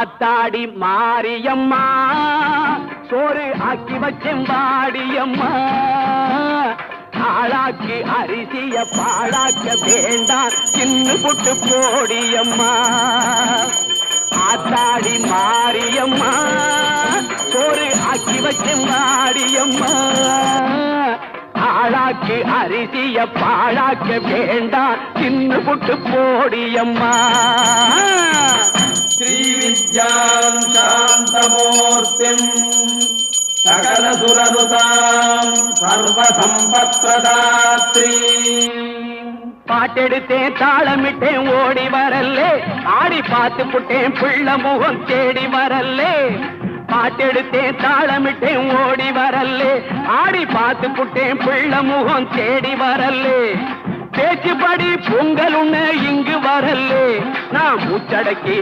ஆத்தாடி மாரியம்மா சோறு ஆக்கி வச்சேன் வாடியம்மா ஆளாக்கி அரிசிய பாழாக்க வேண்டாம் சின்ன புட்டு போடியம்மா ஆத்தாடி மாரியம்மா சோறு ஆக்கி வச்சேன் வாடியம்மா ஆளாக்கி அரிசிய பாழாக்க வேண்டாம் சின்ன புட்டு போடியம்மா श्रीविद्यां शान्तमूर्तिं सकलसुरनुतां सर्वसम्पत्प्रदात्री பாட்டெடுத்தேன் தாளமிட்டேன் ஓடி வரல்லே ஆடி பார்த்து புட்டேன் பிள்ளை முகம் தேடி வரல்லே பாட்டெடுத்தேன் தாளமிட்டேன் ஓடி வரல்லே ஆடி பார்த்து புட்டேன் பிள்ளை முகம் தேடி வரல்லே பேச்சுப்படி பொங்கல் உன்ன இங்கு வரல்லே நான் மூச்சடக்கி